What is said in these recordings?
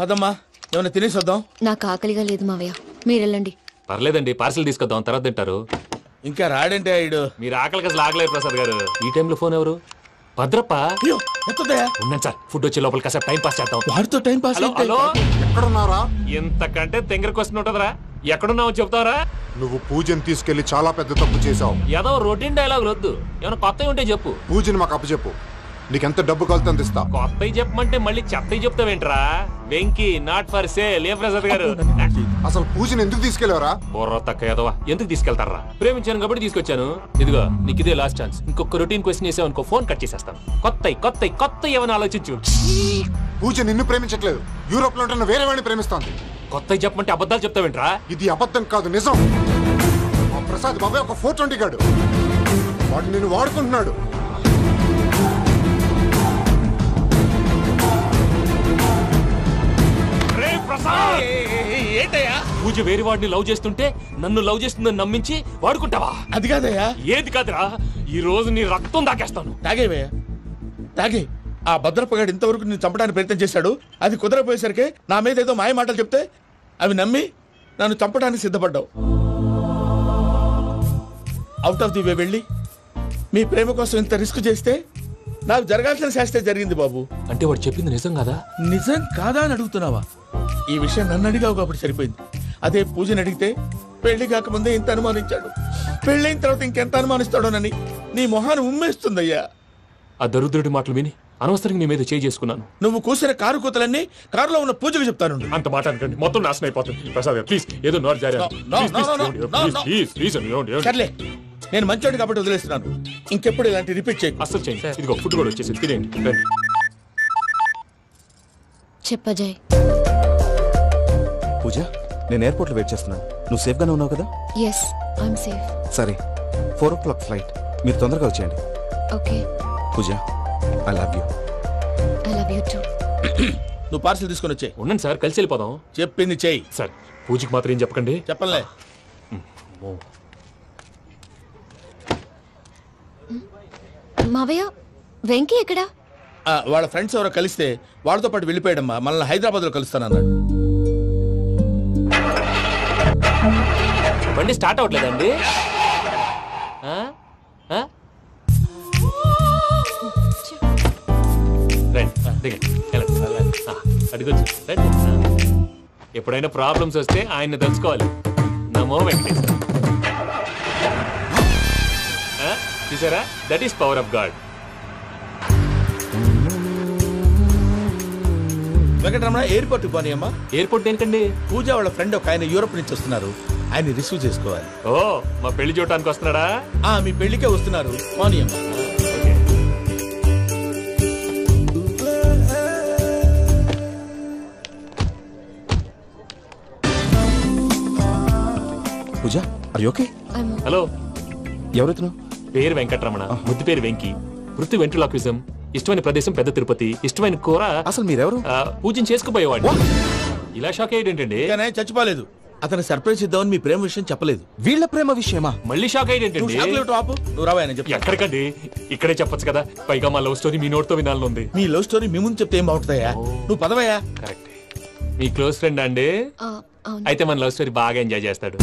అదమ్మా ఏమైనా తినేసి వద్దాం. నాకు ఆకలిగా లేదు మావయ్య, మీరు వెళ్ళండి. పర్లేదండి, పార్సిల్ తీసుకొద్దాం, తర్వాత తింటారు. ఇంకా రాడంటే ఆయుడు. మీరు ఆకలికి అసలు ఆగలేదు ప్రసాద్ గారు. ఈ టైంలో ఫోన్ ఎవరు? భద్రప్ప. అయ్యో ఎత్తదయ్యా. ఉన్నాను సార్, ఫుడ్ వచ్చే లోపల కాసేపు టైం పాస్ చేద్దాం. వాడితో టైం పాస్. హలో, ఎక్కడున్నారా? ఇంతకంటే తెంగర క్వశ్చన్ ఉంటుందిరా. ఎక్కడున్నావు చెప్తావరా? నువ్వు పూజని తీసుకెళ్లి చాలా పెద్ద తప్పు చేశావు. ఏదో రొటీన్ డైలాగ్ వద్దు, ఏమైనా కొత్తవి ఉంటే చెప్పు. పూజని మాకు అప్పచెప్పు, నీకెంత డబ్బు కలితే అంత ఇస్తా. కొత్తవి చెప్పమంటే మళ్ళీ చెత్తవి చెప్తావేంట్రా? Venky not for sale. ఏ ప్రసాద్ గారు, అసలు పూజని ఎందుకు తీసుకెళ్లేవరా? బుర్ర తక్క ఏదవా, ఎందుకు తీసుకెళ్తారా? ప్రేమించాను కాబట్టి తీసుకొచ్చాను. ఇదిగో నీకు ఇదే లాస్ట్ ఛాన్స్. ఇంకొక రొటీన్ క్వశ్చన్ చేసావు అనుకో, ఫోన్ కట్ చేసేస్తాను. కొత్త ఏమైనా ఆలోచించు. పూజ నిన్ను ప్రేమించట్లేదు, యూరోప్ లో ఉంటున్న వేరే వాడిని ప్రేమిస్తోంది. కొత్తవి చెప్పమంటే అబద్ధాలు చెప్తావేంట్రా? ఇది అబద్ధం కాదు, నిజం. మా ప్రసాద్ బాబాయ్ ఒక 420 గాడు, వాడు నిన్ను వాడుకుంటున్నాడు. ఏంటయ్యా? పూజ వేరే వాడిని లవ్ చేస్తుంటే నన్ను లవ్ చేస్తుందని నమ్మించి వాడుకుంటావా? అది కాదయ్యా. ఏది కాదురా, ఈ రోజు నీ రక్తం దాకేస్తాను. తాగేవయ్యా, తాగే. ఆ భద్రప్పగాడు ఇంతవరకు నేను చంపడానికి ప్రయత్నం చేశాడు. అది కుదరపోయేసరికి నా మీద ఏదో మాయ మాటలు చెప్తే అవి నమ్మి నన్ను చంపడానికి సిద్ధపడ్డావు. అవుట్ ఆఫ్ ది వే వెళ్ళి మీ ప్రేమ కోసం ఇంత రిస్క్ చేస్తే నాకు జరగాల్సిన శాస్త్రే జరిగింది బాబు. అంటే వాడు చెప్పింది నిజం కదా? నిజం కాదా అని అడుగుతున్నావా? ఈ విషయం నన్ను అడిగావు కాబట్టి సరిపోయింది. అదే పూజని అడిగితే పెళ్లి కాకముందే ఇంత అనుమానించాడు, పెళ్ళైన తర్వాత ఇంకెంత అనుమానిస్తాడోనని నీ మొహాన్ని ఉమ్మేస్తుందయ్యా. ఆ దరిద్రుడి మాటలు విని అనవసరంగా నీ మీద చేయి చేసుకున్నాను. నువ్వు కూసిన కారు కూతలన్నీ కారులో ఉన్న పూజకు చెప్తాను. అంత మాట అనకండి, మొత్తం నాశనం అయిపోతుంది. ప్రసాద్ గారు ప్లీజ్, ఏదో నోరు జారీ. సర్లే, నేను మంచోడు కాబట్టి వదిలేస్తున్నాను. ఇంకెప్పుడు ఇలాంటి రిపీట్ చేయకు. అసలు చేయండి. ఇదిగో ఫుడ్ కూడా వచ్చేసి తినేయండి. చెప్పజాయ్. పూజ, నేను ఎయిర్పోర్ట్లో వెయిట్ చేస్తున్నాను. నువ్వు సేఫ్గానే ఉన్నావు కదా? Yes, I'm safe. సరే, 4 o'clock ఫ్లైట్, మీరు తొందరగా వచ్చేయండి. Okay. Pooja, I love you. I love you too. నువ్వు పార్సిల్ తీసుకొని వచ్చే. ఉండండి సార్, కలిసి వెళ్ళిపోదాం. చెప్పింది చెయ్యి. సార్, పూజకి మాత్రం ఏం చెప్పకండి. చెప్పలే. మావయ్య, వెంకీ ఎక్కడా? వాళ్ళ ఫ్రెండ్స్ ఎవరో కలిస్తే వాళ్ళతో పాటు వెళ్ళిపోయాడమ్మా. మనల్ని హైదరాబాద్ లో కలుస్తానన్నాడు. బండి స్టార్ట్ అవ్వట్లేదండి. అడిగొచ్చు. ఎప్పుడైనా ప్రాబ్లమ్స్ వస్తే ఆయన్ని తెలుసుకోవాలి. నమో వెంకటేశ్వర. చూసారా, that is power of God. Venkataramana, airport పోనీ అమ్మా. ఎయిర్పోర్ట్ ఏంటండి? పూజ వాళ్ళ ఫ్రెండ్ ఒక ఆయన యూరోప్ నుంచి వస్తున్నారు, ఆయన రిసీవ్ చేసుకోవాలి. ఓ, మా పెళ్లి చూడటానికి వస్తున్నాడా? మీ పెళ్లికే వస్తున్నారు, పోనీ అమ్మా. పూజ, ఆర్ యు ఓకే? హలో, ఎవరైతును? పేరు వెంకటరమణ, ముద్దు పేరు వెంకీ, వృత్తి వెంట్రులాక్విజం, ఇష్టమైన ప్రదేశం పెద్ద తిరుపతి, ఇష్టమైన కూర. అసలు మీరెవరు? పూజను చేసుకుపోయేవాడు. ఇలా షాక్ అయ్యేటండి. చచ్చిపోలేదు, అతను సర్ప్రైజ్ ఇద్దామని మీ ప్రేమ విషయం చెప్పలేదు. వీళ్ళ ప్రేమ విషయమా? మళ్ళీ షాక్ అయ్యేటండి. నువ్వు రావాయని చెప్పి. ఎక్కడికండి, ఇక్కడే చెప్పొచ్చు కదా. పైగా మా లవ్ స్టోరీ మీ నోట్తో వినాలని ఉంది. మీ లవ్ స్టోరీ మీ ముందు చెప్తే ఏం బాగుంటుందయ్యా? నువ్వు పదవయ్యా. కరెక్ట్. మీ క్లోజ్ ఫ్రెండ్ అండి? అయితే మన లవ్ స్టోరీ బాగా ఎంజాయ్ చేస్తాడు.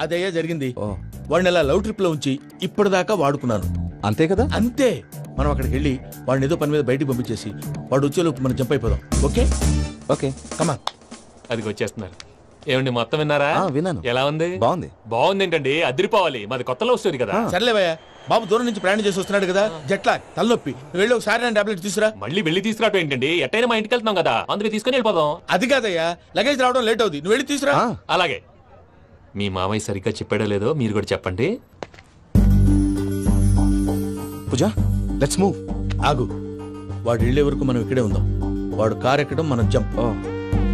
అదయ్యా జరిగింది. వాడిని అలా లవ్ ట్రిప్ లో ఉంచి ఇప్పటిదాకా వాడుకున్నాను. అంతే కదా? అంతే. మనం అక్కడికి వెళ్ళి వాడిని ఏదో పని మీద బయటికి పంపించేసి వాడు వచ్చేలోపు మనం జంప్ అయిపోదాం. ఓకే ఓకే, కమా. అది వచ్చేస్తున్నారు. ఏమండి, మొత్తం విన్నారా? విన్నాను. ఎలా ఉంది? బాగుంది. బాగుంది ఏంటండి, అదిరిపోవాలి. మాది కొత్త లవ్ స్టోరీ కదా. సర్లేవయ్యా, బాబు దూరం నుంచి ప్రయాణం చేసి వస్తున్నాడు కదా, జట్లా తలనొప్పి. వెళ్ళి ఒకసారి నేను టాబ్లెట్ తీసుకురా. మళ్ళీ వెళ్ళి తీసుకురావటం ఏంటండి? ఎట్టైనా మా ఇంటికి వెళ్తున్నాం కదా, అందుకే తీసుకుని వెళ్ళిపోదాం. అది కాదయ్యా, లగేజ్ రావడం లేట్ అవుతుంది, నువ్వు వెళ్ళి తీసుకురా. అలాగే. మీ మామయ్య సరిగ్గా చెప్పాడో లేదో మీరు కూడా చెప్పండి. పూజ, లెట్స్ మూవ్. ఆగు, వాడు వెళ్ళే వరకు మనం ఇక్కడే ఉందాం. వాడు కార్ ఎక్కడం, మనం జంప్.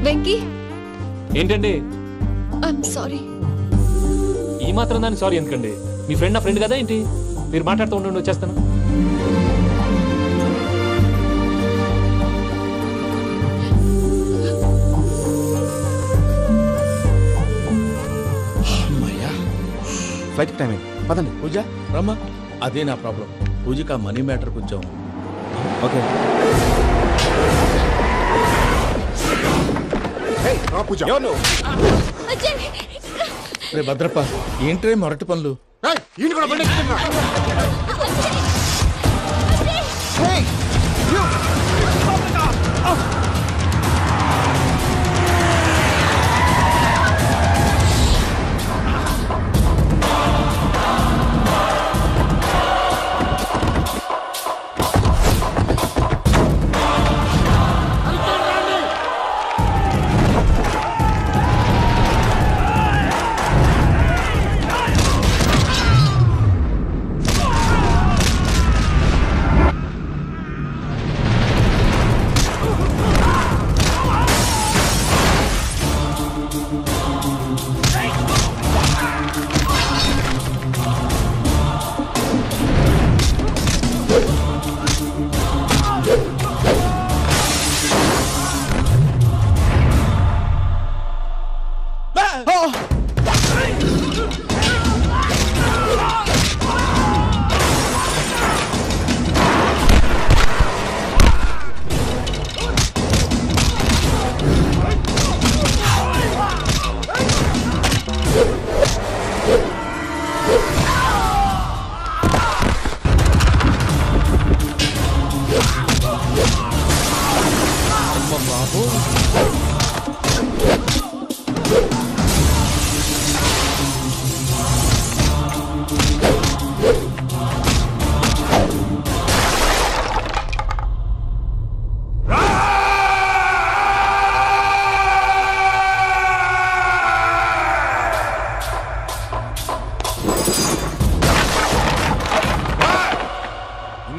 వెంకీ. ఏంటండి? I'm sorry. ఈ మాత్రం దాన్ని సారీ ఎందుకండి? మీ ఫ్రెండ్ నా ఫ్రెండ్ కదా ఏంటి? మీరు మాట్లాడుతూ ఉండండి, వచ్చేస్తాను. ఫ్లైట్ టైం పదండి. పూజ రమ్మా. అదే నా ప్రాబ్లం. పూజకి ఆ మనీ మ్యాటర్ కొంచెం. ఓకే. పూజ రే భద్రప్ప, ఏంట్రే మొరటి పనులు? ఈయన కూడా బండి ఎక్కుతున్నా.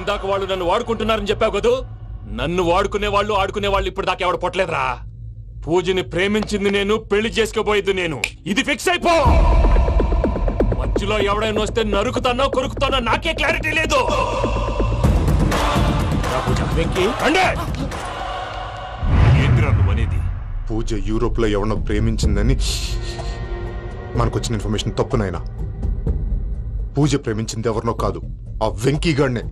ఇందాక వాళ్ళు నన్ను వాడుకుంటున్నారని చెప్పావు కదూ. నన్ను వాడుకునే వాళ్ళు ఇప్పుడు దాకా ఎవడు పొట్టలేదురా. పూజని ప్రేమించింది నేను, పెళ్లి చేసుకోబోయేది నేను. ఇది ఫిక్స్ అయిపో. మధ్యలో ఎవడైనా వస్తే నరుకుతానో కొరుకుతానో నాకే క్లారిటీ లేదు. ఏంటిరా నువ్వనేది? పూజ యూరోప్ లో ఎవరినో ప్రేమించిందని మనకొచ్చిన ఇన్ఫర్మేషన్ తప్పునైనా. పూజ ప్రేమించింది ఎవరినో కాదు, ఆ వెంకీ గాడినే.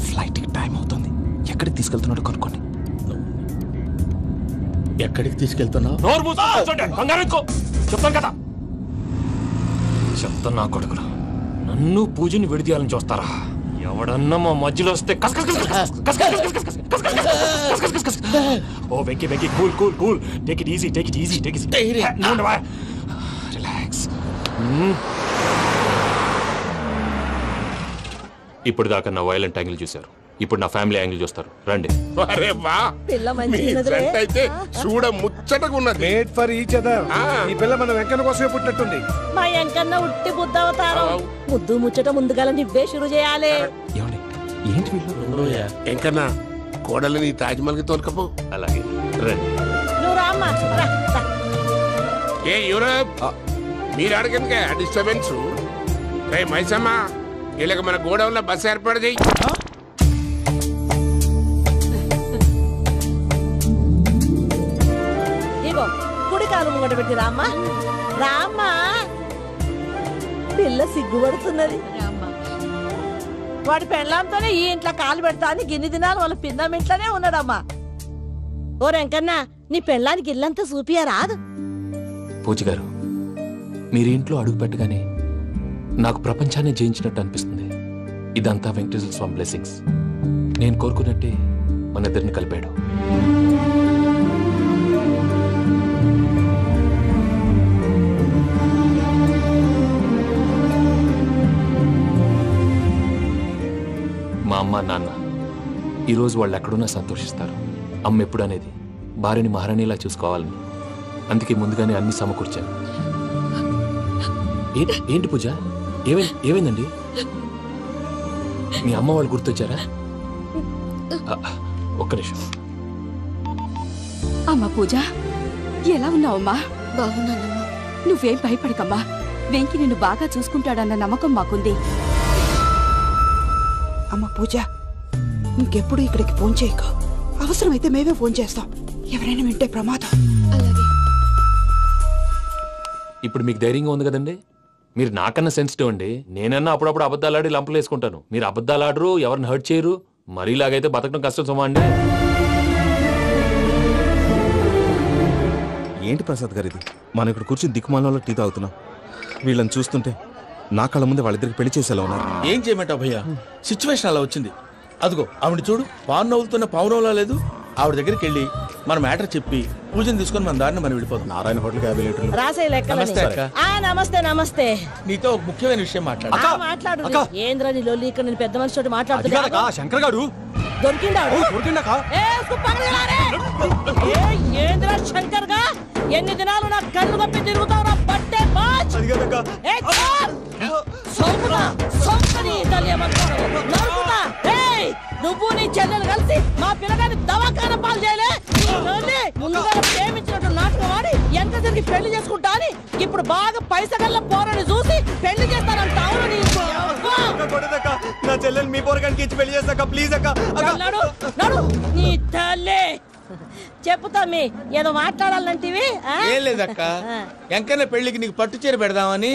ఫ్లైట్ టైం అవుతుంది. ఎక్కడికి తీసుకెళ్తున్నాడు కనుక్కోండి. ఎక్కడికి తీసుకెళ్తున్నావు? చెప్తాను కదా. చెప్తాను నా కొడుకులు. నన్ను పూజని విడిదీయాలని చూస్తారా? ఎవడన్నా మా మధ్యలో వస్తే ఓ Venky Venky, cool cool cool, take it easy, take it easy, take it relax. ఇప్పుడు దాకా నా వైలెంట్ యాంగిల్ చూశారు, ఇప్పుడు నా ఫ్యామిలీ యాంగిల్ చూస్తారు. రండి. అరే వా, మీ జంట అయితే చూడ ముచ్చటగా ఉన్నది. Made for each other. ఈ పిల్ల మన వెంకన్న కోసమే పుట్టినట్టుంది. మా వెంకన్న ఉట్టి బుద్ధవతారం. ముద్దు ముచ్చట ముందుగా నువ్వే షురు చేయాలి. ఏంటి వీళ్ళు? ఎంకన్నా కోడలని తాజ్మహల్ కి తోలుకపో. అలాగే రండి. నువ్వు రామ్మా. ఏ యూరప్, మీరు అడగందుకే డిస్టర్బెన్స్. రే మైసమ్మ, వీళ్ళకి మన గోడౌన్లో బస్సు ఏర్పాటు చేయి. ఇగో కుడి కాలు ముంగట పెట్టి రామ్మా. రామ్మా, పిల్ల సిగ్గుపడుతున్నది. వాడి పెళ్ళాంతోనే ఈ ఇంట్లో కాలు పెడతా అని గిన్ని దినాలు వాళ్ళ పిన్నం ఇంట్లోనే ఉన్నాడమ్మా. ఓ వెంకన్న, నీ పెళ్ళానికి ఇల్లంతా చూపియా రాదు? పూజ గారు, మీరు ఇంట్లో అడుగు పెట్టగానే నాకు ప్రపంచాన్ని జయించినట్టు అనిపిస్తుంది. ఇదంతా వెంకటేశ్వర స్వామి బ్లెస్సింగ్స్. నేను కోరుకున్నట్టే మన ఇద్దరిని కలిపాడు. మా అమ్మ నాన్న ఈరోజు వాళ్ళు ఎక్కడున్నా సంతోషిస్తారు. అమ్మ ఎప్పుడు అనేది భార్యని మహారాణిలా చూసుకోవాలని, అందుకే ముందుగానే అన్ని సమకూర్చాను. ఏంటి పూజ, ఏమైందండి? మీ అమ్మ వాళ్ళు గుర్తొచ్చారా? ఒక్క నిమిషం. అమ్మా పూజ, ఎలా ఉన్నావమ్మా? బాగున్నానమ్మా. నువ్వేం భయపడకమ్మా. వెంకి నిన్ను బాగా చూసుకుంటాడన్న నమ్మకం మాకుంది. అమ్మ పూజ, ఇంకెప్పుడు ఇక్కడికి ఫోన్ చేయకు. అవసరమైతే మేమే ఫోన్ చేస్తాం. ఎవరైనా వింటే ప్రమాదం. అలాగే. ఇప్పుడు మీకు ధైర్యంగా ఉంది కదండి. మీరు నాకన్నా సెన్సిటివ్ అండి. నేనన్నా అప్పుడప్పుడు అబద్ధాలాడి లంపలు వేసుకుంటాను. మీరు అబద్ధాలు ఆడరు, ఎవరిని హర్ట్ చేయరు. మరీ ఇలాగైతే బతకడం కష్టం సుమా అండి. ఏంటి ప్రసాద్ గారు ఇది? మనం ఇక్కడ కూర్చుని దిక్కుమాలలో టీ తాగుతున్నాం. వీళ్ళని చూస్తుంటే నా కళ్ళ ముందే వాళ్ళిద్దరికి పెళ్లి చేసేలా ఉన్నారు. ఏం చేయమంటావు భయ్యా, సిచ్యువేషన్ అలా వచ్చింది. అదిగో ఆవిడ చూడు, పాను నవ్వుతున్న పావురంలా లేదు. ఆవిడ దగ్గరికి వెళ్ళి మన మ్యాటర్ చెప్పి పూజను తీసుకొని మన దారిని మనం వెళ్ళిపోతాం. నారాయణ హోటల్ 50 లీటర్లు. రాసే లెక్కలని. నమస్తే అక్క. నమస్తే నమస్తే. నీతో ఒక ముఖ్యమైన విషయం మాట్లాడు. మాట్లాడు. ఏంద్రా నీ లొల్లి? ఇక్కడ నేను పెద్ద మనిషితో మాట్లాడుతున్నా. శంకర్ గారు దొరికిందా? ఏంద్రా శంకర్ గా? ఎన్ని దినాలు నా కళ్ళు కప్పి తిరుగుతావు నా పట్టే బాచ్. నువ్వు నీ చెల్లెలు కలిసి మా పిల్లగాని దవాఖాన పాలు చేయలే. ముందుగా ప్రేమించినట్టు నాటకం ఆడి ఎంత తిరిగి పెళ్లి చేసుకుంటా అని ఇప్పుడు బాగా పైసగల్ల పోరని చూసి పెళ్లి చేస్తానంటావు. నా చెల్లెలు మీ పోరగానికి ఇచ్చి పెళ్లి చేస్తాక ప్లీజ్ అక్క. నడు నీ తల్లి. చెప్పుతా మీ ఏదో మాట్లాడాలంటివి. ఏం లేదక్క, ఎంకన్న పెళ్లికి నీకు పట్టు చీర పెడదామని.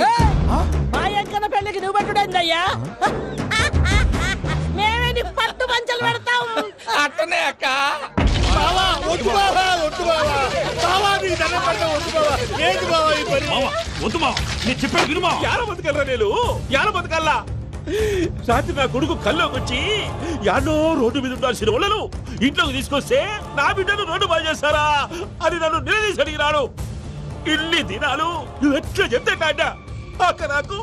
మా ఎంకన్న పెళ్లికి నువ్వు పెట్టుడైందయ్యా? మేమే నీ పట్టు పంచలు పెడతాం. అట్టనే అక్క. రాత్రి నా కొడుకు కల్లోకి వచ్చి యాడో రోడ్డు మీద ఉండాల్సిన వాళ్ళను ఇంట్లోకి తీసుకొస్తే నా బిడ్డను రోడ్డు బాగా చేస్తారా అని నన్ను నిలదీసి అడిగినాడు. ఇన్ని దినాలు నువ్వు ఎట్లా చెప్తే అక్క నాకు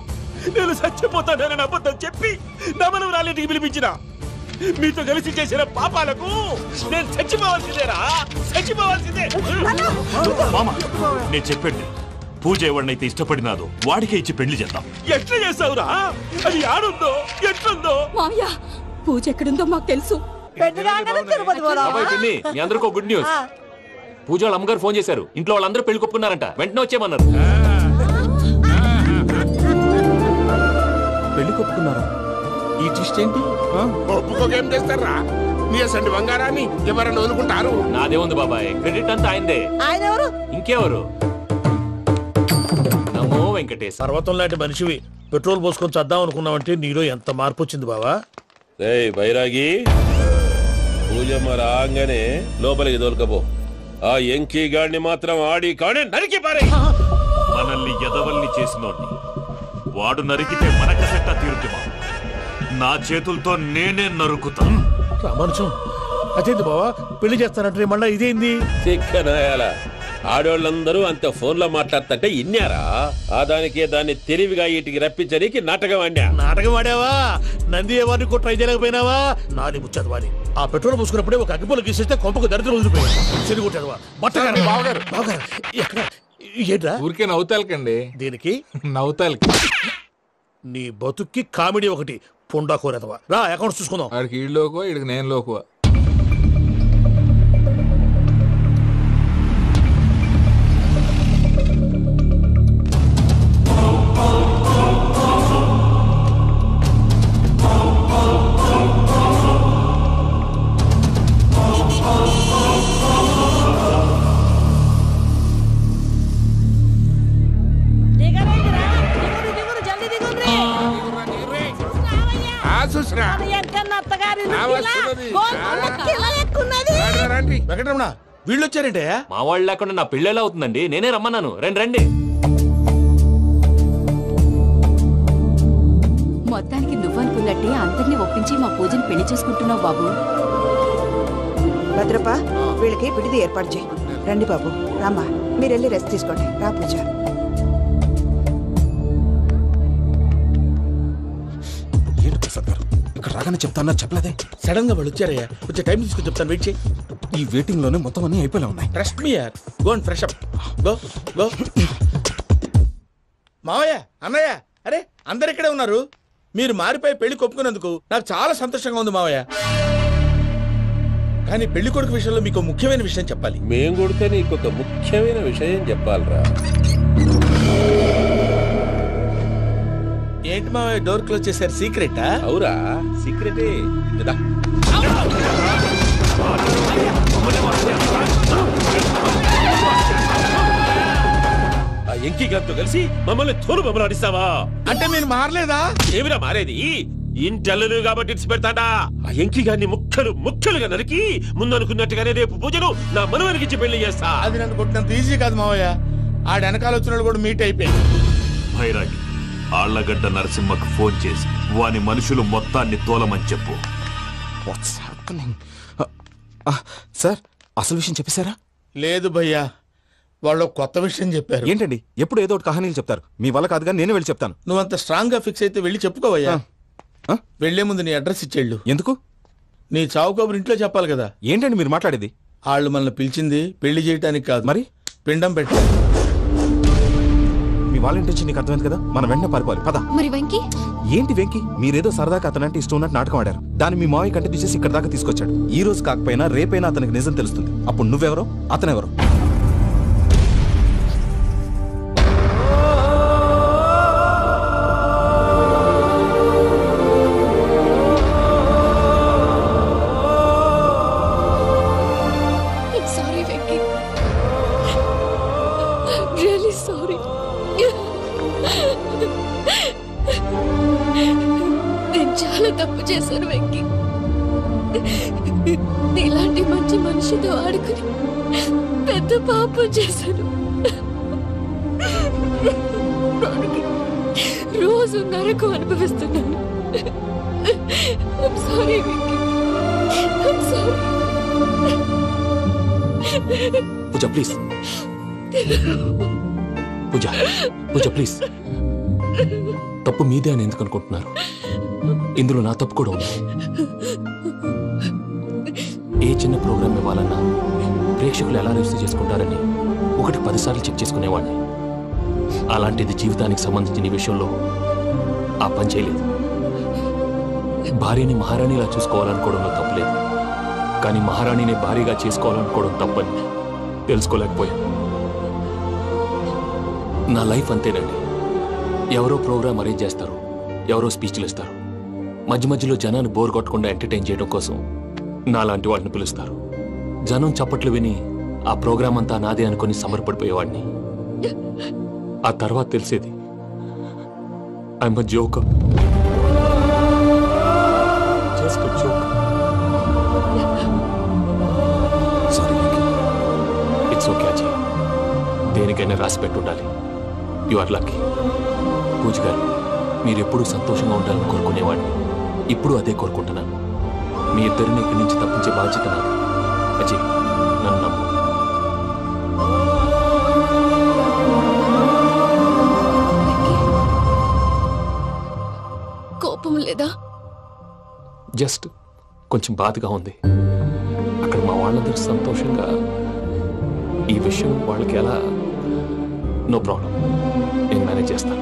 నేను చచ్చిపోతానని అబద్ధం చెప్పి నా మనవరాలింటికి పిలిపించిన. మీతో కలిసి చేసిన పాపాలకు నేను చచ్చిపోవాల్సిందేరా, చచ్చిపోవాల్సిందే. నేను చెప్పండి, పూజ ఎవరినైతే ఇష్టపడినాదో వాడికే ఇచ్చి పెళ్లి చేద్దాం. ఎట్లా చేస్తావురా? అది ఆడుందో ఎట్లుందో. మావయ్య పూజ ఎక్కడుందో మాకు తెలుసు. మీ అందరికీ గుడ్ న్యూస్. పూజ వాళ్ళ అమ్మగారు ఫోన్ చేశారు. ఇంట్లో వాళ్ళందరూ పెళ్లి కొప్పుకున్నారంట. వెంటనే వచ్చేయమన్నారు. పెళ్లి కొప్పుకున్నారా? ఈ ట్విస్ట్ ఏంటి? ఒప్పుకోకేం చేస్తారా? నీ అసంటి బంగారాన్ని ఎవరన్నా వదులుకుంటారు? నాదే ఉంది బాబాయ్, క్రెడిట్ అంతా ఆయనదే. ఆయన ఎవరు? ఇంకెవరు? నమో వెంకటేశ్. పర్వతం లాంటి మనిషివి పెట్రోల్ పోసుకొని చద్దాం అనుకున్నావంటే నీలో ఎంత మార్పు వచ్చింది బావా. బైరాగి, పూజమ్మ రాగానే లోపలికి దొరకపో. ఆ ఎంకీ గాడిని మాత్రం ఆడి కాడే నరికి పారే. మనల్ని ఎదవల్ని చేసినోడ్ని వాడు నరికితే మనకసెట్టా తీరుతుమా? నా చేతులతో నేనే నరుకుతా. రామానుజం, అదేంది బావా పెళ్లి చేస్తానంటే మళ్ళా ఇదేంది? చిక్కనాయాల ఆడోళ్ళందరూ అంత ఫోన్ లో మాట్లాడుతుంటే ఇన్నారా? ఆ దానికే దాన్ని తెలివిగా వీటికి రప్పించడానికి నాటకం ఆడా. నాటకం ఆడావా? నంది ఎవరిని కూడా ట్రై చేయలేకపోయినావా? నాది ముచ్చదు వాడి. ఆ పెట్రోల్ పోసుకున్నప్పుడే ఒక అగ్గిపుల్ల గీసేస్తే కొంపకు దరిద్రం వదిలిపోయాడు. చెరుగుంటాడువా బట్టగారు. బావగారు బావగారు ఎక్కడ ఏంట్రా? ఊరికే నవ్వుతాలకండి. దీనికి నవ్వుతాలకి నీ బతుక్కి కామెడీ ఒకటి. పుండా కోరేదవా రా, అకౌంట్స్ చూసుకుందాం. వాడికి ఈడులోకో ఈడికి నేను లోకువా. వెంకటరమణ, వీళ్ళు వచ్చారంటే? మా వాళ్ళు లేకుండా నా పెళ్ళి ఎలా అవుతుందండి? నేనే రమ్మన్నాను. రండి రండి. మొత్తానికి నువ్వనుకున్నట్టే అందరినీ ఒప్పించి మా పూజని పెళ్లి చేసుకుంటున్నావు బాబు. భద్రప్ప, వీళ్ళకి విడిది ఏర్పాటు చేయి. రండి బాబు, రామ్మా, మీరు వెళ్ళి రెస్ట్ తీసుకోండి. రా పూజ. ఏంటి ప్రసాద్ గారు ఇక్కడ రాగానే చెప్తాను చెప్పలేదే? సడన్ గా వాళ్ళు వచ్చారయ్యా, కొంచెం టైం తీసుకుని చెప్తాను. వెయిట్ చేయి. ఈ వెయిటింగ్ లోనే మొత్తం అన్ని అయిపోయినా ఉన్నాయి. ట్రస్ట్ మీ యార్. Go and fresh up. Go go. మావయ్య, అన్నయ్య, అరే అందరు ఇక్కడే ఉన్నారు. మీరు మారిపోయి పెళ్లి కొప్పుకున్నందుకు నాకు చాలా సంతోషంగా ఉంది మావయ్య. కానీ పెళ్లి కొడుకు విషయంలో మీకు ముఖ్యమైన విషయం చెప్పాలి. మేం కొడితే నీకు ఒక ముఖ్యమైన విషయం చెప్పాలరా. ఏంటి మావయ్య డోర్ క్లోజ్ చేశారు? సీక్రెటా? అవురా, సీక్రెటే. ఆ ఎంకి గారితో కలిసి మమ్మల్ని తోలు బొమ్మలాడిస్తావా? అంటే మీరు మారలేదా? ఏమిరా మారేది? ఇంటల్లు కాబట్టి ఇడిచి పెడతాడా? ఆ ఎంకి గారిని ముక్కలుగా నరికి ముందనుకున్నట్టుగానే రేపు పూజను నా మనవనికిచ్చి పెళ్లి చేస్తా. అది నన్ను కొట్టినంత ఈజీ కాదు మావయ్య. ఆడ వెనకాల వచ్చిన కూడా మీట్ అయిపోయింది. భైరాగి ఆళ్లగడ్డ నరసింహకు ఫోన్ చేసి వాని మనుషులు మొత్తాన్ని తోలమని చెప్పు. సార్ అసలు విషయం చెప్పేశారా? లేదు భయ్యా, వాళ్ళు కొత్త విషయం చెప్పారు. ఏంటండి ఎప్పుడు ఏదో ఒకటి కహానీలు చెప్తారు. మీ వల్ల కాదుగా నేనే వెళ్ళి చెప్తాను. నువ్వంత స్ట్రాంగ్ గా ఫిక్స్ అయితే వెళ్ళి చెప్పుకోవయ్యా. వెళ్లే ముందు నీ అడ్రస్ ఇచ్చేళ్ళు. ఎందుకు? నీ చావు కబురు ఇంట్లో చెప్పాలి కదా. ఏంటండి మీరు మాట్లాడేది? వాళ్ళు మనల్ని పిలిచింది పెళ్లి చేయటానికి కాదు, మరి పిండం పెట్టి. మీ వాళ్ళ ఇంటి నుంచి నీకు అర్థమైంది కదా, మనం వెంటనే పారిపోవాలి. పద. మరి వెంకీ? ఏంటి వెంకీ? మీరేదో సరదాగా అతనంటే ఇష్టం ఉన్నట్టు నాటకం ఆడారు. దాన్ని మీ మావయ్య కంటే తీసేసి ఇక్కడ దాకా తీసుకొచ్చాడు. ఈ రోజు కాకపోయినా రేపైనా అతనికి నిజం తెలుస్తుంది. అప్పుడు నువ్వెవరో అతనెవరో. తప్పు చేశాను వెంకీ. నీలాంటి మంచి మనిషితో ఆడుకుని పెద్ద పాపం చేశాను. రోజు నరకం అనుభవిస్తున్నాను. I'm sorry, Venky. I'm sorry. Pooja please. Pooja please. తప్పు మీదే అని ఎందుకు అనుకుంటున్నారు? ఇందులో నా తప్పు కూడా ఉంది. ఏ చిన్న ప్రోగ్రామ్ ఇవ్వాలన్నా ప్రేక్షకులు ఎలా రిసీవ్ చేసుకుంటారని 10 సార్లు చెక్ చేసుకునేవాడిని. అలాంటిది జీవితానికి సంబంధించిన ఈ విషయంలో ఆ పని చేయలేదు. భార్యని మహారాణిలా చూసుకోవాలనుకోవడంలో తప్పులేదు, కానీ మహారాణిని భార్యగా చేసుకోవాలనుకోవడం తప్పని తెలుసుకోలేకపోయాను. నా లైఫ్ అంతేనండి. ఎవరో ప్రోగ్రామ్ అరేంజ్ చేస్తారు, ఎవరో స్పీచ్లు ఇస్తారు. మధ్యలో జనాన్ని బోర్ కొట్టకుండా ఎంటర్టైన్ చేయడం కోసం నాలాంటి వాడిని పిలుస్తారు. జనం చప్పట్లు విని ఆ ప్రోగ్రామ్ అంతా నాదే అనుకుని సమర్పడిపోయేవాడిని. ఆ తర్వాత తెలిసేది I'm a joker. Just a joker. Sorry, it's okay Ajay. దేనికైనా రాసి పెట్టుండాలి. You are lucky. పూజ గారు, మీరు ఎప్పుడూ సంతోషంగా ఉండాలని కోరుకునేవాడిని. ఇప్పుడు అదే కోరుకుంటున్నాను. మీ ఇద్దరిని ఇక్కడి నుంచి తప్పించే బాధ్యత నాది. అజయ్, నన్ను నమ్ము. కోపం లేదా? జస్ట్ కొంచెం బాధగా ఉంది. అక్కడ మా వాళ్ళందరూ సంతోషంగా ఈ విషయం వాళ్ళకి ఎలా. నో ప్రాబ్లం, నేను మేనేజ్ చేస్తాను.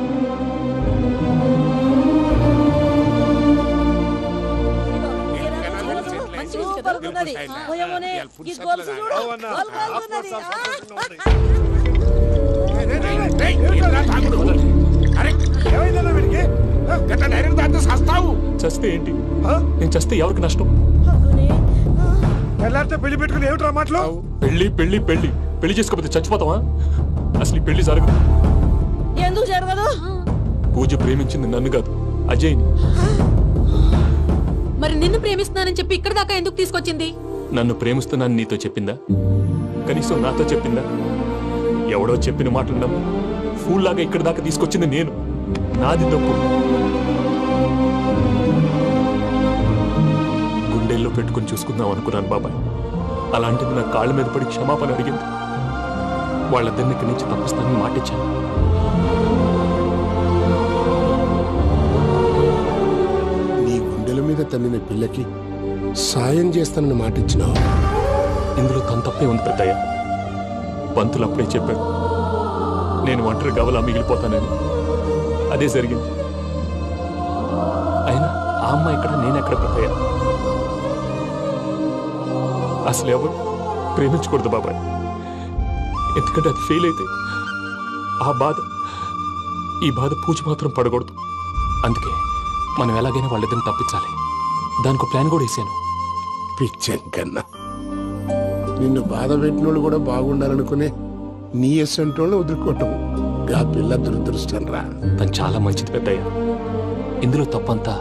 చస్తే ఏంటి? నేను చస్తే ఎవరికి నష్టం? పెళ్లి పెట్టుకుని ఏమిట్రా మాటలు? పెళ్లి పెళ్లి పెళ్లి పెళ్లి చేసుకోకపోతే చచ్చిపోతావా? అసలు ఈ పెళ్లి జరగదు. ఎందుకు జరగదు? పూజ ప్రేమించింది నన్ను కాదు, అజయ్ని. మరి నిన్ను ప్రేమిస్తున్నానని చెప్పి ఇక్కడ దాకా ఎందుకు తీసుకొచ్చింది? నన్ను ప్రేమిస్తున్నాను నీతో చెప్పిందా? కనీసం నాతో చెప్పిందా? ఎవడో చెప్పిన మాటలు నమ్మి ఫూల్ లాగా ఇక్కడ దాకా తీసుకొచ్చింది నేను. నాది తప్పు. గుండెల్లో పెట్టుకుని చూసుకుందాం అనుకున్నాను బాబాయ్. అలాంటిది నా కాళ్ళ మీద పడి క్షమాపణ అడిగింది. వాళ్ళిద్దరిని ఇక్కడి నుంచి తప్పిస్తానని మాటిచ్చాను. నీ గుండెల మీద తన్నిన పిల్లకి సాయం చేస్తానని మాటిచ్చినావు. ఇందులో తన తప్పే ఉంది పెద్దయ్య. పంతులు అప్పుడే చెప్పారు నేను ఒంటరి గవలా మిగిలిపోతానని. అదే జరిగింది. అయినా ఆ అమ్మాయి ఎక్కడ, నేనెక్కడ పెద్దయ్య? అసలు ఎవరు ప్రేమించకూడదు బాబాయ్. ఎందుకంటే అది ఫెయిల్ అయితే ఈ బాధ పూజ మాత్రం పడకూడదు. అందుకే మనం ఎలాగైనా వాళ్ళిద్దరిని తప్పించాలి. దానికి ప్లాన్ కూడా వేసాను. పిచ్చం కన్నా నిన్ను బాధ పెట్టినోళ్ళు కూడా బాగుండాలనుకునే నీ ఎస్సంటోళ్ళు వదులుకోవటం ఆ పిల్ల దురదృష్టం రా. తను చాలా మంచిది పెద్దయ్య. ఇందులో తప్పంతా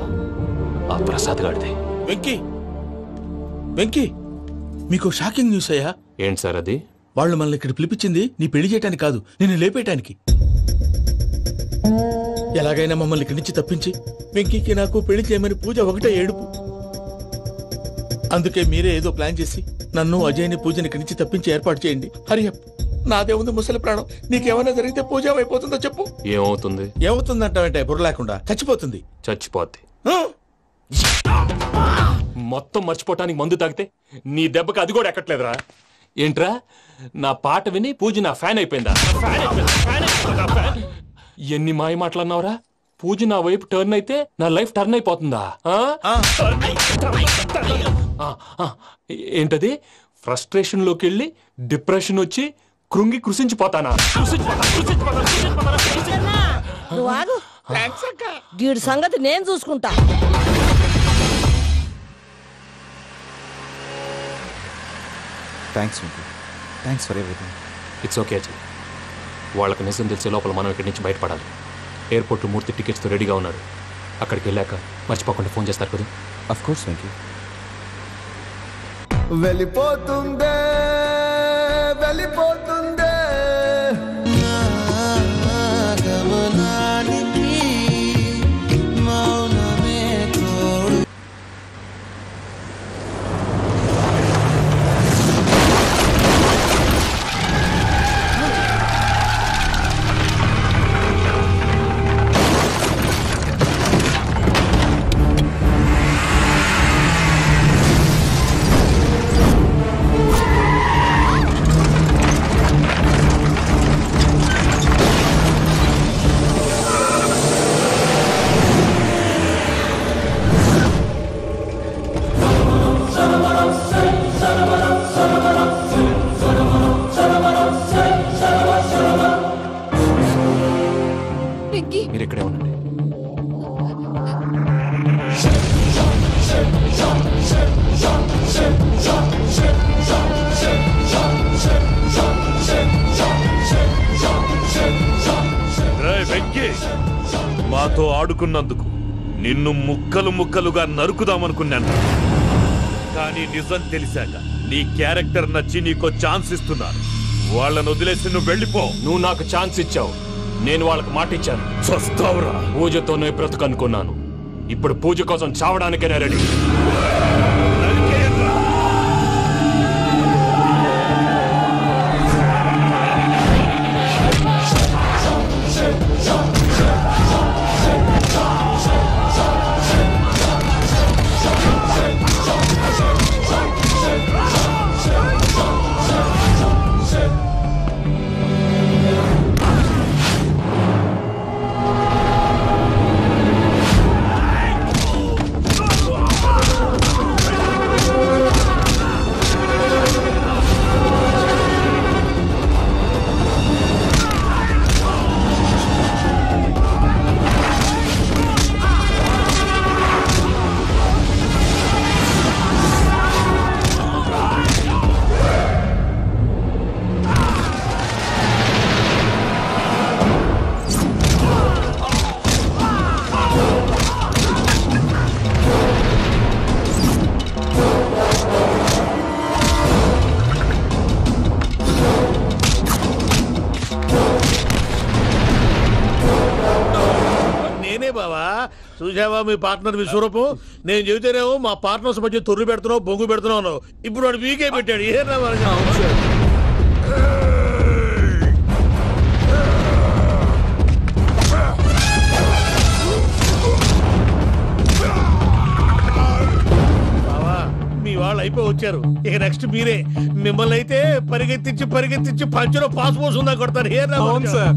ఆ ప్రసాద్ గాడిదే. వెంకీ వెంకీ, మీకు షాకింగ్ న్యూస్ అయ్యా. ఏంటి సార్ అది? వాళ్ళు మనల్ని ఇక్కడ పిలిపించింది నీ పెళ్లి చేయటానికి కాదు, నిన్ను లేపేయటానికి. ఎలాగైనా మమ్మల్ని ఇక్కడి నుంచి తప్పించి వెంకీకి నాకు పెళ్లి చేయమని పూజ ఒకటే ఏడుపు. అందుకే మీరే ఏదో ప్లాన్ చేసి నన్ను అజయ్ని పూజని ఇక్కడి నుంచి తప్పించి ఏర్పాటు చేయండి. హరియప్, నాదే ఉంది ముసలి ప్రాణం. నీకేమైనా జరిగితే పూజ అయిపోతుందో చెప్పు. ఏమవుతుంది? ఏమవుతుందంటే బుర్ర లేకుండా చచ్చిపోతుంది. చచ్చిపోద్ది. మొత్తం మర్చిపోవటానికి మందు తాగితే నీ దెబ్బకి అది కూడా ఎక్కట్లేదురా. ఏంట్రా, నా పాట విని పూజ నా ఫ్యాన్ అయిపోయిందా? ఎన్ని మాయ మాటలన్నావురా? పూజ నా వైపు టర్న్ అయితే నా లైఫ్ టర్న్ అయిపోతుందా? ఏంటది? ఫ్రస్ట్రేషన్ లోకి వెళ్ళి డిప్రెషన్ వచ్చి కృంగి కృషించిపోతానా? నువ్వు ఆగు. వీడి సంగతి నేను చూసుకుంటా. Thanks Venky, thanks for everything. It's okay Ajay. వాళ్ళకి నిజం తెలిసే లోపల మనం ఇక్కడి నుంచి బయటపడాలి. ఎయిర్పోర్ట్ మూర్తి టికెట్స్తో రెడీగా ఉన్నాడు. అక్కడికి వెళ్ళాక మర్చిపోకుండా ఫోన్ చేస్తారు కదా. Of course Venky. వెళ్ళిపోతుందే వెళ్ళిపోతుందే గమనానికి మౌనమే తోడు. మీరు ఇక్కడే ఉండండి. మాతో ఆడుకున్నందుకు నిన్ను ముక్కలు ముక్కలుగా నరుకుదామనుకున్నాను. కానీ నిజం తెలిసాక నీ క్యారెక్టర్ నచ్చి నీకో ఛాన్స్ ఇస్తున్నాను. వాళ్ళను వదిలేసి నువ్వు వెళ్ళిపో. నువ్వు నాకు ఛాన్స్ ఇచ్చావు, నేను వాళ్ళకి మాట ఇచ్చాను. చస్తావురా. పూజతోనే బ్రతుకనుకున్నాను. ఇప్పుడు పూజ కోసం చావడానికైనా రెడీ. చూసావా మీ పార్ట్నర్ విశ్వరూపం? నేను చెబితేనేమో మా పార్ట్నర్స్ మధ్య తొర్రు పెడుతున్నావు, బొంగు పెడుతున్నావు. ఇప్పుడు వాడు వీకే పెట్టాడు. ఏ మీ వాళ్ళు అయిపోయి వచ్చారు. ఇక నెక్స్ట్ మీరే. మిమ్మల్ని అయితే పరిగెత్తించి పరిగెత్తించి పంచలో పాస్ పోసుందా కొడతారు. ఏ సార్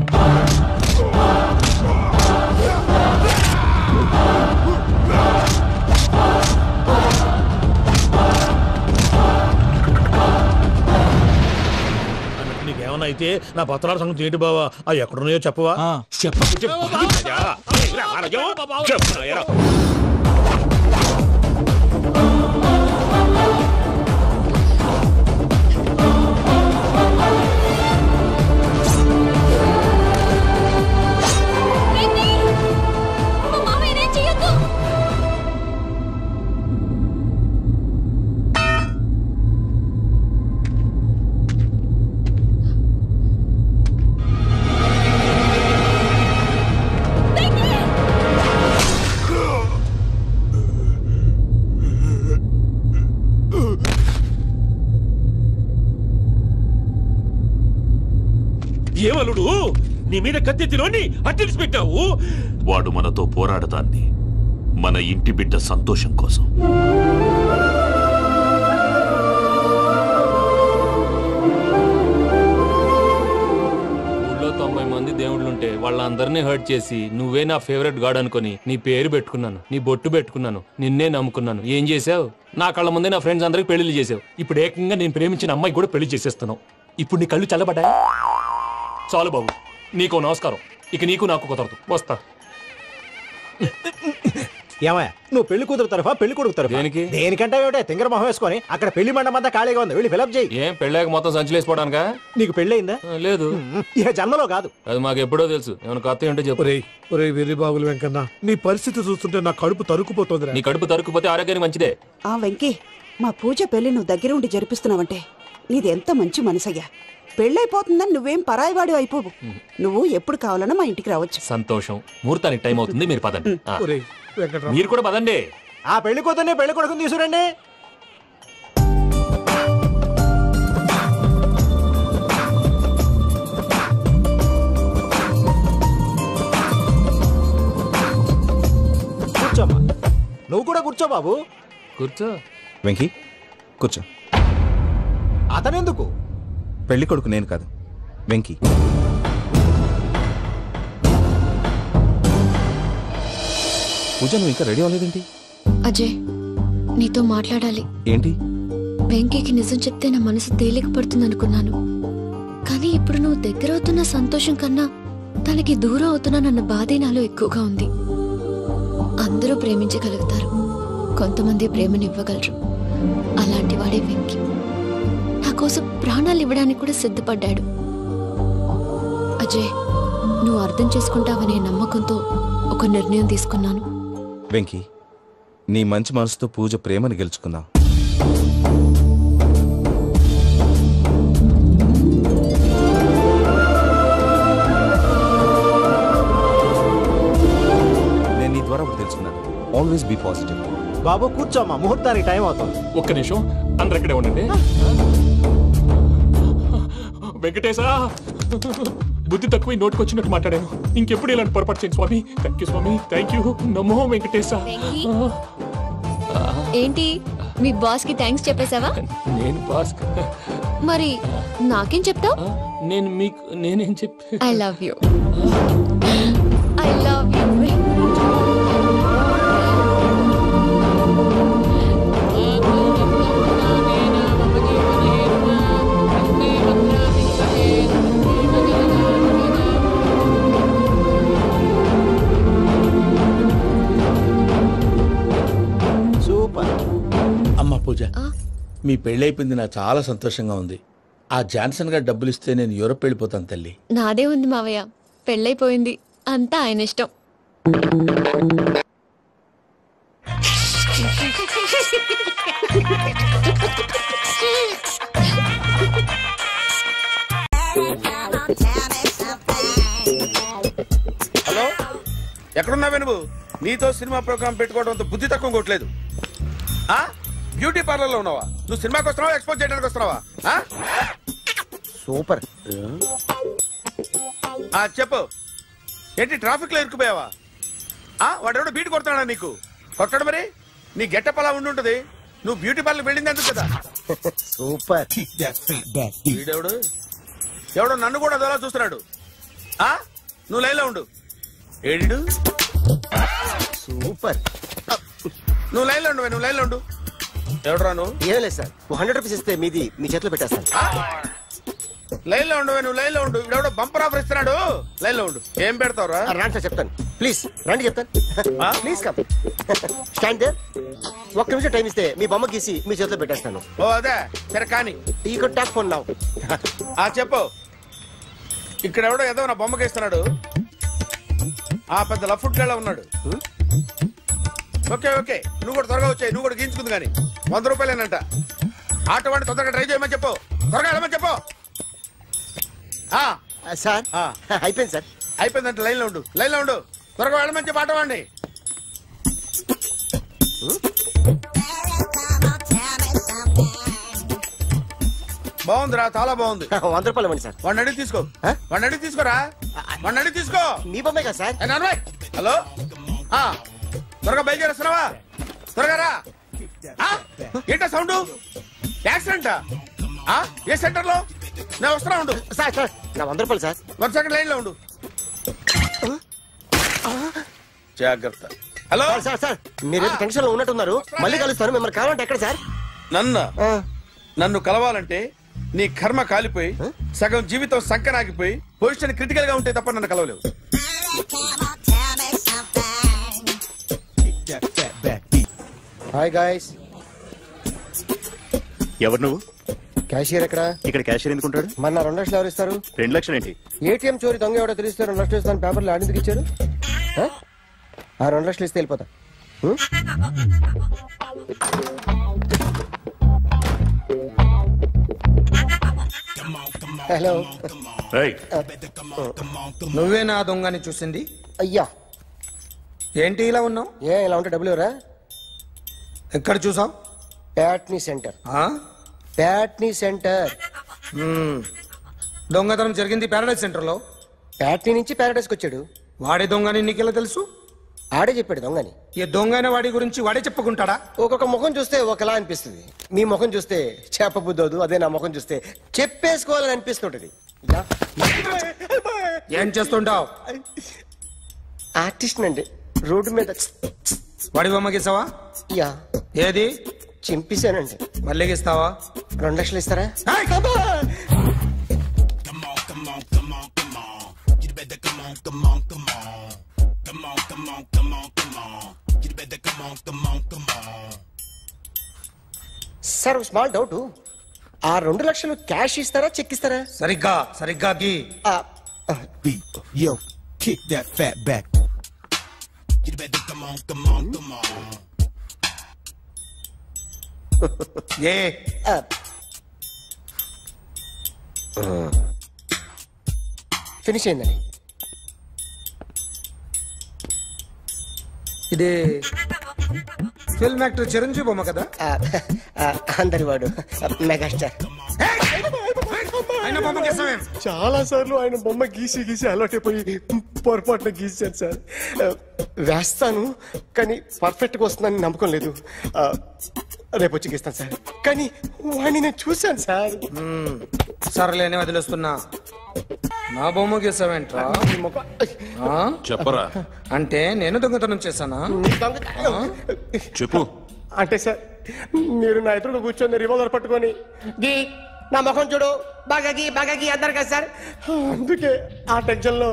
నీకేమన్నా అయితే నా పత్రాల సంగతి ఏంటి బావా? అవి ఎక్కడున్నాయో చెప్పవా? ఏమలుడు నీ మీద కత్తెత్తిలోని అట్టెలిసి పెట్టావు. వాడు మనతో పోరాడదాన్ని మన ఇంటి బిడ్డ సంతోషం కోసం. ఊళ్ళో 90 మంది దేవుళ్ళుంటే వాళ్ళందరినీ హర్ట్ చేసి నువ్వే నా ఫేవరెట్ గాడ్ అనుకుని నీ పేరు పెట్టుకున్నాను, నీ బొట్టు పెట్టుకున్నాను, నిన్నే నమ్ముకున్నాను. ఏం చేసావు? నా కళ్ళ ముందే నా ఫ్రెండ్స్ అందరికి పెళ్లి చేసావు. ఇప్పుడు ఏకంగా నేను ప్రేమించిన అమ్మాయి కూడా పెళ్లి చేసేస్తున్నావు. ఇప్పుడు నీ కళ్ళు చల్లబడ్డాయా? చాలు బాబు, నీకో నమస్కారం. ఇక నీకు నాకు కుదరదు, వస్తా. ఏమయ్య, నువ్వు పెళ్లి కూతురు తరఫా పెళ్లి కొడుకు తరఫా? దేనికి? దేనికంటే ఏమిటే తింగర మొహం వేసుకొని అక్కడ పెళ్లి మండపం అంతా ఖాళీగా ఉంది, వెళ్ళి ఫిలప్ చేయి. ఏం పెళ్ళాక మొత్తం సంచలేసిపోవడానికా? నీకు పెళ్ళయిందా? లేదు. ఇక జన్మలో కాదు. అది మాకు ఎప్పుడో తెలుసు. ఏమైనా కొత్త ఏంటో చెప్పు. ఒరే వెర్రి బాబులు వెంకన్న, నీ పరిస్థితి చూస్తుంటే నా కడుపు తరుక్కుపోతుంది. నీ కడుపు తరుక్కుపోతే ఆరోగ్యానికి మంచిదే. ఆ వెంకీ, మా పూజ పెళ్లి నువ్వు దగ్గర ఉండి జరిపిస్తున్నావంటే నీది ఎంత మంచి మనసయ్యా. పెళ్ళైపోతుందని నువ్వేం పరాయివాడి అయిపోవు. నువ్వు ఎప్పుడు కావాలన్నా మా ఇంటికి రావచ్చు. సంతోషం. ముహూర్తానికి టైం అవుతుంది, మీరు పదండి. మీరు కూడా పదండి. ఆ పెళ్లి కూతుర్ని పెళ్లి కొడుకుని తీసుకురండి. కూర్చోమ్మా. నువ్వు కూడా కూర్చో బాబు. కూర్చో. వెంకీ కూర్చో. అతనెందుకు? పెళ్లి కొడుకు నేను కాదు, వెంకీ. పూజ, నువ్వు ఇంకా రెడీ అవ్వలేదేంటి? అజయ్, నీతో మాట్లాడాలి. ఏంటి? వెంకీకి నిజం చెప్తే నా మనసు తేలిక పడుతుంది అనుకున్నాను. కానీ ఇప్పుడు నువ్వు దగ్గర అవుతున్న సంతోషం కన్నా తనకి దూరం అవుతున్నానన్న బాధే నాలో ఎక్కువగా ఉంది. అందరూ ప్రేమించగలుగుతారు, కొంతమంది ప్రేమనివ్వగలరు. అలాంటి వాడే వెంకీ. నా కోసం ప్రాణాలు ఇవ్వడానికి కూడా సిద్ధపడ్డాడు. అజయ్, నువ్వు అర్థం చేసుకుంటావనే నమ్మకంతో ఒక నిర్ణయం తీసుకున్నాను. వెంకీ, నీ మంచి మనసుతో పూజ ప్రేమని గెలుచుకుందాం. నేను నీ ద్వారా ఒకటి తెలుసుకున్నాను. Always be positive. బాబు కూర్చోమ్మా, ముహూర్తానికి టైం అవుతుంది. ఒక్క నిమిషం, అందరు ఎక్కడే ఉండండి. వెంకటేశా, బుద్ధి తక్కువ నోటికి వచ్చినట్టు మాట్లాడాను. ఇంకెప్పుడు ఇలాంటి పొరపాటు చేయండి స్వామి. థ్యాంక్ యూ స్వామి, థ్యాంక్ యూ. నమో వెంకటేశా. ఏంటి, మీ బాస్ కి థ్యాంక్స్ చెప్పేశావా? నేను బాస్ మరి నాకేం చెప్తావు? నేను మీకు నేనేం చెప్పి I love you. I love you. అమ్మ పూజ, మీ పెళ్ళైపోయింది, నాకు చాలా సంతోషంగా ఉంది. ఆ జాన్సన్ గారు డబ్బులు ఇస్తే నేను యూరోప్ వెళ్ళిపోతాను తల్లి. నాదే ఉంది మావయ్య, పెళ్ళైపోయింది, అంతా ఆయన ఇష్టం. హలో, ఎక్కడున్నావే నువ్వు? నీతో సినిమా ప్రోగ్రామ్ పెట్టుకోవడంతో బుద్ధి తక్కువ కొట్టలేదు. బ్యూటీ పార్లర్ లో ఉన్నావా? నువ్వు సినిమాకి వస్తున్నావా, ఎక్స్పోజ్ చేయడానికి వస్తున్నావా? సూపర్. చెప్పు, ఏంటి ట్రాఫిక్ లో ఇరుక్కుపోయావా? వాడెవడో బీట్ కొడతాడా నీకు? కొట్టాడు మరి. నీ గెట్టప్ అలా ఉండుంటది. నువ్వు బ్యూటీ పార్లర్ వెళ్ళింది ఎందుకు కదా? సూపర్. వీడెవడు? ఎవడో నన్ను కూడా అదోలా చూస్తున్నాడు. నువ్వు లైన్లో ఉండు. ఏడు సూపర్. నువ్వు లైన్లో ఉండు, నువ్వు లైన్లో ఉండు. ఎవడరా నువ్వు? ఏం లేదు సార్, 100 రూపీస్ ఇస్తే మీది మీ చేతిలో పెట్టేస్తాను. లైన్ లో ఉండు, నువ్వు లైన్ లో ఉండు. ఇవిడెవడో బంపర్ ఆఫర్ ఇస్తున్నాడు. లైన్ లో ఉండు. ఏం పెడతావురా? రాండి సార్, చెప్తాను. ప్లీజ్ రండి, చెప్తాను. Please come. Stand there. ఒక్క నిమిషం టైం ఇస్తే మీ బొమ్మ గీసి మీ చేతిలో పెట్టేస్తాను. ఓ అదే సరే, కానీ ఈ కుడ్ టాక్ ఫోన్ నౌ. చెప్పు. ఇక్కడ ఎవడో ఏదో నా బొమ్మకి ఇస్తున్నాడు. పెద్ద లఫుట్ గళ్ళ ఉన్నాడు. ఓకే ఓకే, నువ్వు కూడా త్వరగా వచ్చాయి. నువ్వు కూడా గీంచుకుంది కానీ 100 రూపాయలేనంట. ఆటో వాడిని తొందరగా ట్రై చేయమని చెప్పు. త్వరగా వెళ్ళమని చెప్పు. సార్ అయిపోయింది సార్. అయిపోయిందంట. లైన్ లో ఉండు, లైన్ లో ఉండు. త్వరగా వెళ్ళమని చెప్పు ఆటో వాడిని. బాగుందిరా, చాలా బాగుంది. 100 రూపాయలు ఇవ్వండి సార్. వాడిని అడిగి తీసుకో, వాడిని అడిగి తీసుకోరా, వాడిని అడిగి తీసుకో. మీ బొమ్మే కదా సార్. హలో, త్వరగా బయలుదేరేస్తున్నావా? త్వరగా రా. ఏంటా సౌండ్? యాక్సిడెంటా? ఏ సెంటర్ లో? నేను వస్తున్నా ఉండు. సార్ సార్ నా 100 రూపాయలు సార్. 1 సెకండ్ లైన్ లో ఉండు. జాగ్రత్త. హలో సార్ సార్ మీరేదో టెన్షన్ లో ఉన్నట్టున్నారు. మళ్ళీ కలుస్తాను. మిమ్మల్ని కావాలంటే ఎక్కడ సార్? నన్ను కలవాలంటే నీ కర్మ కాలిపోయి సగం జీవితం సంకనాగిపోయి పొజిషన్ క్రిటికల్ గా ఉంటే తప్ప నన్ను కలవలేవు. Hi guys. ఎవరు నువ్వు? క్యాషియర్ ఎక్కడ? ఇక్కడ క్యాషియర్ ఎందుకుంటాడు? మన 2 లక్షలు ఎవరు ఇస్తారు? 2 లక్షలు ఏంటి? ఏటీఎం చోరీ దొంగ ఎవడో తెలిస్తే 2 లక్షలు ఇస్తాను పేపర్లు ఆడిందుకు ఇచ్చారు. ఆ 2 లక్షలు ఇస్తే వెళ్ళిపోతా. హలో. నువ్వే నా దొంగని చూసింది? అయ్యా ఏంటి ఇలా ఉన్నావు? ఇలా ఉంటే డబ్బులు ఎవరా? ఎక్కడ చూసావు? ప్యాట్నీ సెంటర్. ప్యాట్నీ సెంటర్. దొంగతనం జరిగింది ప్యారడైజ్ సెంటర్ లో. ప్యాట్నీ నుంచి ప్యారడైజ్కి వచ్చాడు. వాడే దొంగని నీకెలా తెలుసు? ఆడే చెప్పాడు దొంగని. ఈ దొంగైన వాడి గురించి వాడే చెప్పుకుంటాడా? ఒక్కొక్క ముఖం చూస్తే ఒకలా అనిపిస్తుంది. మీ ముఖం చూస్తే చెప్పబుద్దోదు. అదే నా ముఖం చూస్తే చెప్పేసుకోవాలని అనిపిస్తుంటది. ఏం చేస్తుంటావు? ఆర్టిస్ట్ అండి. రోడ్డు మీద వాడి బొమ్మ గీసావా? యా. ఏది? చింపేశానండి. మళ్ళీ గీస్తావా? 2 లక్షలు ఇస్తారా? Sir small doubt. ఆ 2 లక్షలు క్యాష్ ఇస్తారా చెక్ ఇస్తారా? సరిగ్గా గీ. Yo, kick that fat back. You better come on. Finish అయిందండి. ఇది ఫిల్మ్ యాక్టర్ చిరంజీవి బొమ్మ కదా? అందరి వాడు మెగాస్టార్. చాలా సార్లు ఆయన బొమ్మ గీసి అలవాటైపోయి పొరపాటున గీసాను సార్. వేస్తాను కానీ పర్ఫెక్ట్ గా వస్తుందని నమ్మకం లేదు. రేపు వచ్చి గీస్తాను సార్. కానీ వాడిని నేను చూశాను సార్. సర్లేని వదిలేస్తున్నా. నా బొమ్మ గీసావేంట్రా? చెప్పరా. అంటే నేను దొంగతనం చేశానా? చెప్పు. అంటే సార్ మీరు నా ఎదురు కూర్చొని రివాల్వర్ పట్టుకొని గీ నా ముఖం చూడు బాగా గీ అన్నారు కదా సార్. అందుకే ఆ టెన్షన్ లో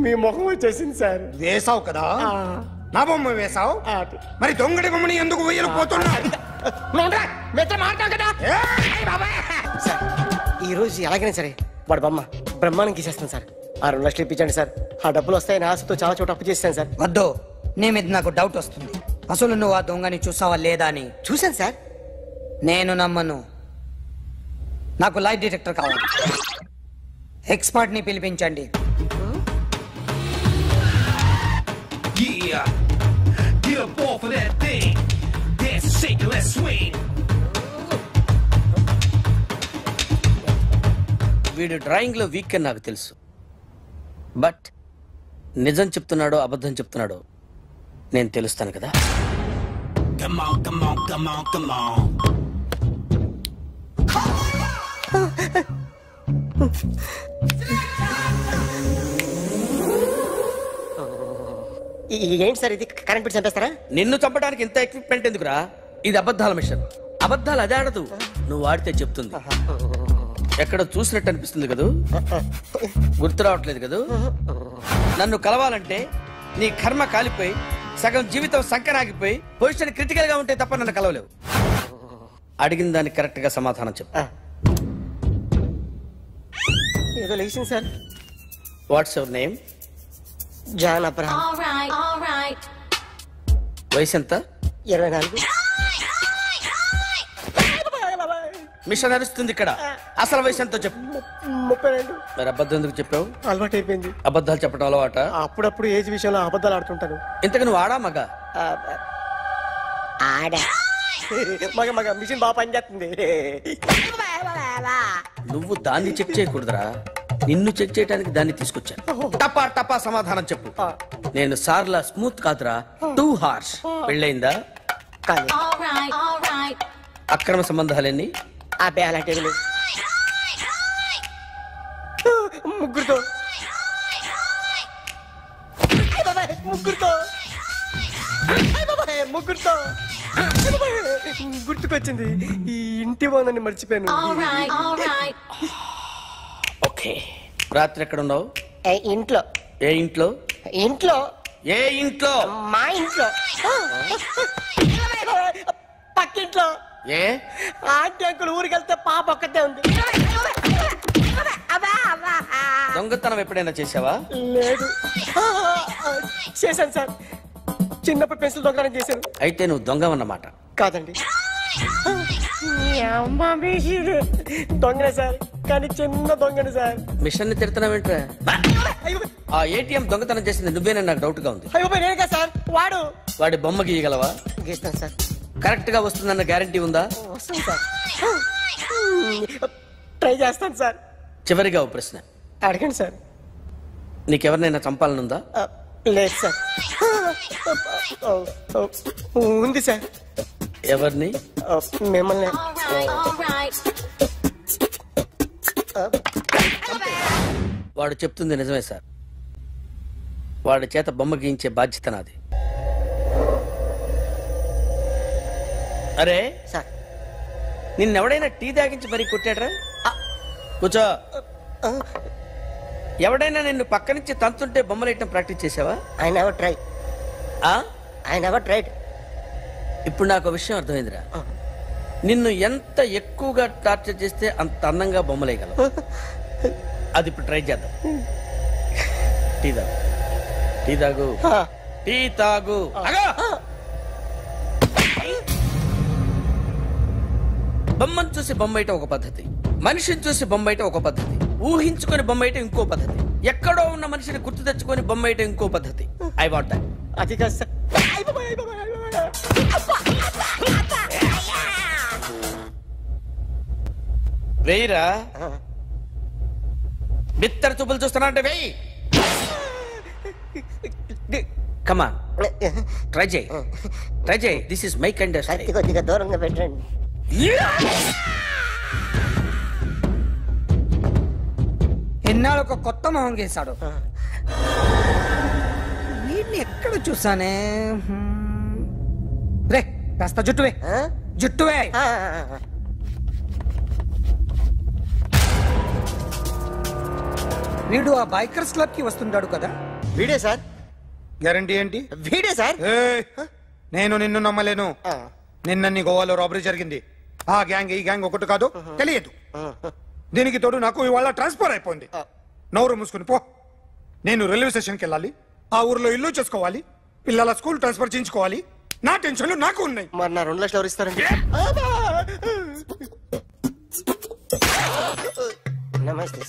మీ ముఖం వచ్చేసింది సార్. వేసావు కదా? నా బొమ్మ వేసావు. మరి దొంగడి బొమ్మని ఎందుకు వేయలు పోతున్నా? ఈ రోజు ఎలాగైనా సరే వాడు బొమ్మ బ్రహ్మాండం గీసేస్తాను సార్. ఆ 2 లక్షలు ఇప్పించండి సార్. ఆ డబ్బులు వస్తాయని ఆశతో చాలా చోట అప్పు చేస్తాను సార్. వద్దు, నీ మీద నాకు డౌట్ వస్తుంది. అసలు నువ్వు ఆ దొంగని చూసావా లేదా అని. చూశాను సార్. నేను నమ్మను. నాకు లైట్ డిటెక్టర్ కావాలి. ఎక్స్పర్ట్ ని పిలిపించండి. వీడు డ్రాయింగ్ లో వీక్ అని నాకు తెలుసు. బట్ నిజం చెప్తున్నాడో అబద్ధం చెప్తున్నాడో నేను తెలుస్తాను కదా. ఏంటి సార్ ఇది? కరెంట్ బిల్ చంపేస్తారా? నిన్ను చంపడానికి ఇంత ఎక్విప్మెంట్ ఎందుకురా? ఇది అబద్ధాల మిషన్. అబద్ధాలు అదే ఆడదు, నువ్వు ఆడితే చెప్తుంది. ఎక్కడ చూసినట్టు అనిపిస్తుంది కదూ? గుర్తు రావట్లేదు కదూ? నన్ను కలవాలంటే నీ కర్మ కాలిపోయి సగం జీవితం సంకరాగిపోయి పొజిషన్ క్రిటికల్ గా ఉంటే తప్ప నన్ను కలవలేవు. అడిగిన దానికి కరెక్ట్ గా సమాధానం చెప్పు. ఏదో లేచింది sir. What's your name? John Abraham. వయసు ఎంత? 24. మిషన్ నడుస్తుంది ఇక్కడ. అసలు వయసు ఎంతో చెప్పు. 32. మరి అబద్ధం ఎందుకు చెప్పావు? అలవాటు అయిపోయింది. అబద్ధాలు చెప్పడం అలవాట? అప్పుడప్పుడు ఏజ్ విషయంలో అబద్ధాలు ఆడుతుంటాను. ఇంతకు నువ్వు ఆడా మగ? ఆడా. మగ మిషన్ బాగా పనిచేస్తుంది. నువ్వు దాన్ని చెక్ చేయకూడదురా, నిన్ను చెక్ చేయడానికి దాన్ని తీసుకొచ్చాను. టపా టపా సమాధానం చెప్పు. నేను సార్లా స్మూత్ కాదురా, టూ హార్ష్. పెళ్ళయిందా? అక్రమ సంబంధాలన్నీ? అబ్బే అలాంటి ముగ్గురుతో ముగ్గురుతో గుర్తుకొచ్చింది. ఈ ఇంటి బాగుందని మర్చిపోయాను. ఓకే, రాత్రి ఎక్కడ ఉన్నావు? ఇంట్లో. ఏ ఇంట్లో? ఇంట్లో. ఏ ఇంట్లో? మా ఇంట్లో. పక్కింట్లో. ఏ ఆంటీ అంకుల్ ఊరికి వెళ్తే పాప ఒక్కతే ఉంది. దొంగతనం ఎప్పుడైనా చేసావా? లేదు. చేశాను సార్, చిన్నప్పుడు పెన్సిల్ దొంగతనం చేశాను. అయితే నువ్వు దొంగవన్నమాట. కాదండి, దొంగనే సార్, కానీ చిన్న దొంగని సార్. మిషన్ ని తిడుతున్నావేంట్రా? ఆ ఏటీఎం దొంగతనం చేసింది నువ్వేనని నాకు డౌట్ గా ఉంది. నేనే సార్. వాడి బొమ్మ గీయగలవా? గీస్తాను సార్. కరెక్ట్ గా వస్తుందన్న గ్యారంటీ ఉందా? వస్తుంది సార్, ట్రై చేస్తాను సార్. చివరిగా ఓ ప్రశ్న అడగండి సార్. నీకెవరినైనా చంపాలనుందా? లేదు సార్. ఉంది సార్. ఎవరిని? మిమ్మల్ని. వాడు చెప్తుంది నిజమే సార్. వాడి చేత బొమ్మ గీయించే బాధ్యత నాది. అరే సార్, నిన్నెవడైనా టీ తాగించి మరీ కొట్టాడ్రా? కూర్చో. ఎవడైనా నిన్ను పక్క నుంచి తంతుంటే బొమ్మలేయటం ప్రాక్టీస్ చేసావా? I never tried. I never tried. ఇప్పుడు నాకు విషయం అర్థమైందిరా. నిన్ను ఎంత ఎక్కువగా టార్చర్ చేస్తే అంత అందంగా బొమ్మలేయగలవు. అది ఇప్పుడు ట్రై చేద్దాం. టీ తాగు, టీ తాగు, టీ తాగు. బొమ్మను చూసి బొమ్మేయటం ఒక పద్ధతి, మనిషిని చూసి బొమ్మేయటం ఒక పద్ధతి, ఊహించుకొని బొమ్మేయటం ఇంకో పద్ధతి, ఎక్కడో ఉన్న మనిషిని గుర్తు తెచ్చుకొని బొమ్మేయటం ఇంకో పద్ధతి. I want that. అది కాదు సార్. వేయిరా. బిత్తర చూపులు చూస్తున్నా అంటే వేయి. కమాన్, ట్రై చేయి, ట్రై చేయి. This is my kind. కొద్దిగా దూరంగా పెట్టండి. ఎన్నాళ్ళు ఒక కొత్త మొహం గీశాడు. వీడిని ఎక్కడ చూసానే? రే కాస్త జుట్టువే, జుట్టువే. వీడు ఆ బైకర్స్ క్లబ్ కి వస్తుంటాడు కదా? వీడే సార్. గ్యారంటీ ఏంటి? వీడే సార్. నేను నిన్ను నమ్మలేను. నిన్న గోవాలో రాబరీ జరిగింది. ఆ గ్యాంగ్ ఈ గ్యాంగ్ ఒకటి కాదు, తెలియదు. దీనికి తోడు నాకు ఇవాళ ట్రాన్స్ఫర్ అయిపోయింది. నోరు మూసుకుని పో. నేను రైల్వే స్టేషన్కి వెళ్ళాలి, ఆ ఊర్లో ఇల్లు చేసుకోవాలి, పిల్లల స్కూల్ ట్రాన్స్ఫర్ చేయించుకోవాలి. నా టెన్షన్లు నాకు ఉన్నాయి. మరి నా 2 లక్షలు ఎవరు ఇస్తారండి? నమస్తే.